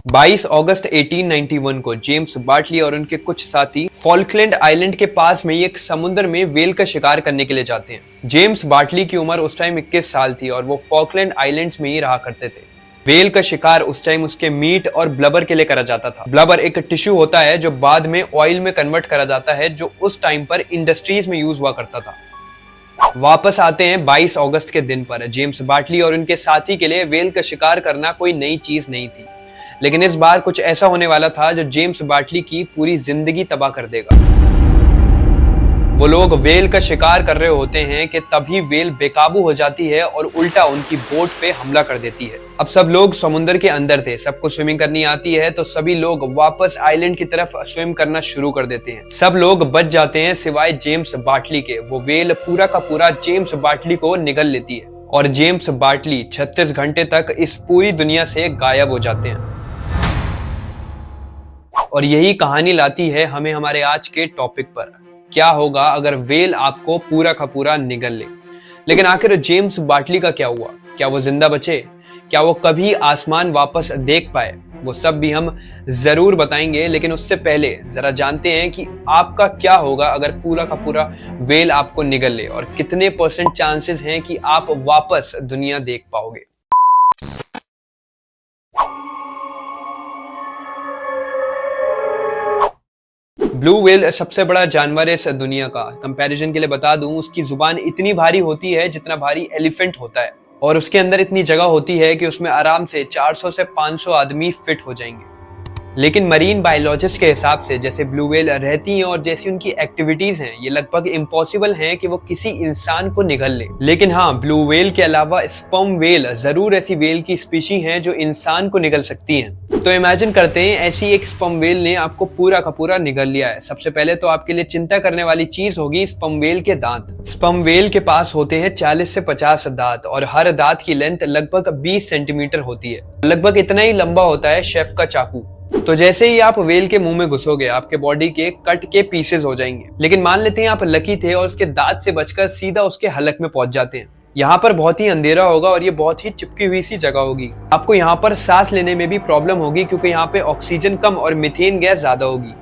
22 अगस्त 1891 को James Bartley और उनके कुछ साथी फॉल्कलैंड आइलैंड के पास में एक समुद्र में वेल का शिकार करने के लिए जाते हैं। जेम्स बार्टली की उम्र उस टाइम 21 साल थी और वो फॉल्कलैंड आइलैंड्स में ही रहा करते थे। वेल का शिकार उस टाइम उसके मीट और ब्लबर के लिए करा जाता था। ब्लबर एक टिश्यू होता है जो बाद में ऑयल में कन्वर्ट करा जाता है, जो उस टाइम पर इंडस्ट्रीज में यूज हुआ करता था। वापस आते हैं 22 अगस्त के दिन पर। जेम्स बार्टली और उनके साथी के लिए वेल का शिकार करना कोई नई चीज नहीं थी, लेकिन इस बार कुछ ऐसा होने वाला था जो जेम्स बार्टली की पूरी जिंदगी तबाह कर देगा। वो लोग वेल का शिकार कर रहे होते हैं कि तभी वेल बेकाबू हो जाती है और उल्टा उनकी बोट पे हमला कर देती है। अब सब लोग समुद्र के अंदर थे, सबको स्विमिंग करनी आती है, तो सभी लोग वापस आइलैंड की तरफ स्विम करना शुरू कर देते हैं। सब लोग बच जाते हैं सिवाय जेम्स बार्टली के। वो वेल पूरा का पूरा जेम्स बार्टली को निगल लेती है और जेम्स बार्टली 36 घंटे तक इस पूरी दुनिया से गायब हो जाते हैं। और यही कहानी लाती है हमें हमारे आज के टॉपिक पर, क्या होगा अगर वेल आपको पूरा का पूरा निगल ले। लेकिन आखिर जेम्स बार्टली का क्या हुआ? क्या वो जिंदा बचे? क्या वो कभी आसमान वापस देख पाए? वो सब भी हम जरूर बताएंगे, लेकिन उससे पहले जरा जानते हैं कि आपका क्या होगा अगर पूरा का पूरा वेल आपको निगल ले और कितने % चांसेस हैं कि आप वापस दुनिया देख पाओगे। ब्लू व्हेल सबसे बड़ा जानवर है इस दुनिया का। कंपैरिजन के लिए बता दूं, उसकी जुबान इतनी भारी होती है जितना भारी एलिफेंट होता है, और उसके अंदर इतनी जगह होती है कि उसमें आराम से 400 से 500 आदमी फिट हो जाएंगे। लेकिन मरीन बायोलॉजिस्ट के हिसाब से जैसे ब्लू व्हेल रहती हैं और जैसी उनकी एक्टिविटीज हैं, ये लगभग इम्पॉसिबल है कि वो किसी इंसान को निगल ले। लेकिन हाँ, ब्लू व्हेल के अलावा स्पर्म व्हेल जरूर ऐसी व्हेल की स्पीशी हैं जो इंसान को निगल सकती हैं। तो इमेजिन करते हैं ऐसी एक स्पर्म व्हेल ने आपको पूरा का पूरा निगल लिया है। सबसे पहले तो आपके लिए चिंता करने वाली चीज होगी स्पर्म व्हेल के दांत। स्पर्म व्हेल के पास होते हैं 40 से 50 दांत और हर दांत की लेंथ लगभग 20 सेंटीमीटर होती है। लगभग इतना ही लंबा होता है शेफ का चाकू। तो जैसे ही आप वेल के मुंह में घुसोगे, आपके बॉडी के कट के पीसेस हो जाएंगे। लेकिन मान लेते हैं आप लकी थे और उसके दांत से बचकर सीधा उसके हलक में पहुंच जाते हैं। यहाँ पर बहुत ही अंधेरा होगा और ये बहुत ही चिपकी हुई सी जगह होगी। आपको यहाँ पर सांस लेने में भी प्रॉब्लम होगी क्योंकि यहाँ पे ऑक्सीजन कम और मीथेन गैस ज्यादा होगी,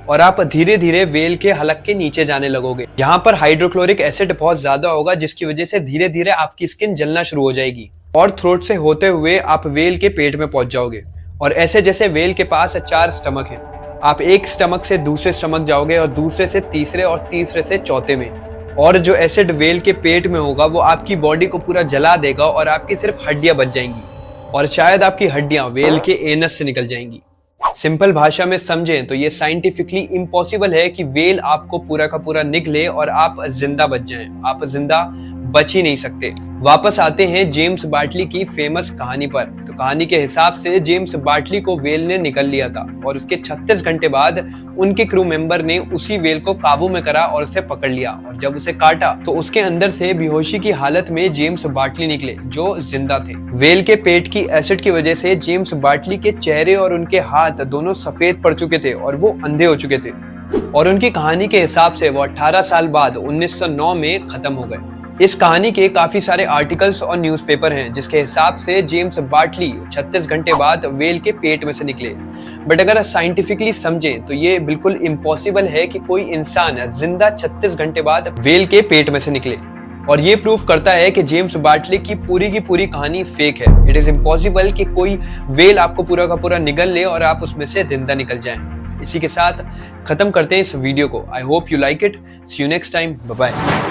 और आप धीरे धीरे वेल के हलक के नीचे जाने लगोगे। यहाँ पर हाइड्रोक्लोरिक एसिड बहुत ज्यादा होगा, जिसकी वजह से धीरे धीरे आपकी स्किन जलना शुरू हो जाएगी और थ्रोट से होते हुए आप वेल के पेट में पहुंच जाओगे। और ऐसे जैसे वेल के पास 4 स्टमक हैं, आप एक स्टमक से दूसरे स्टमक जाओगे और दूसरे से तीसरे और तीसरे से चौथे में। और जो एसिड वेल के पेट में होगा वो आपकी बॉडी को पूरा जला देगा और आपकी सिर्फ हड्डियां बच जाएंगी, और शायद आपकी हड्डियां वेल के एनस से निकल जाएंगी। सिंपल भाषा में समझें तो ये साइंटिफिकली इम्पॉसिबल है कि वेल आपको पूरा का पूरा निगले और आप जिंदा बच जाएं। आप जिंदा बच ही नहीं सकते। वापस आते हैं जेम्स बार्टली की फेमस कहानी पर। तो कहानी के हिसाब से जेम्स बार्टली को वेल ने निकल लिया था और उसके 36 घंटे बाद उनके क्रू मेंबर ने उसी वेल को काबू में करा और उसे पकड़ लिया। और जब उसे काटा तो उसके अंदर से बेहोशी की हालत में जेम्स बार्टली निकले जो जिंदा थे। वेल के पेट की एसिड की वजह से जेम्स बार्टली के चेहरे और उनके हाथ दोनों सफेद पड़ चुके थे और वो अंधे हो चुके थे। और उनकी कहानी के हिसाब से वो 18 साल बाद 1909 में खत्म हो गए। इस कहानी के काफी सारे आर्टिकल्स और न्यूज़पेपर हैं जिसके हिसाब से जेम्स बार्टली 36 घंटे बाद वेल के पेट में से निकले। बट अगर साइंटिफिकली समझें तो ये बिल्कुल इम्पॉसिबल है कि कोई इंसान जिंदा 36 घंटे बाद वेल के पेट में से निकले। और ये प्रूफ करता है कि जेम्स बार्टली की पूरी कहानी फेक है। इट इज इम्पॉसिबल कि कोई वेल आपको पूरा का पूरा निगल ले और आप उसमें से जिंदा निकल जाएं। इसी के साथ खत्म करते हैं इस वीडियो को। I hope you like it. See you next time. Bye bye.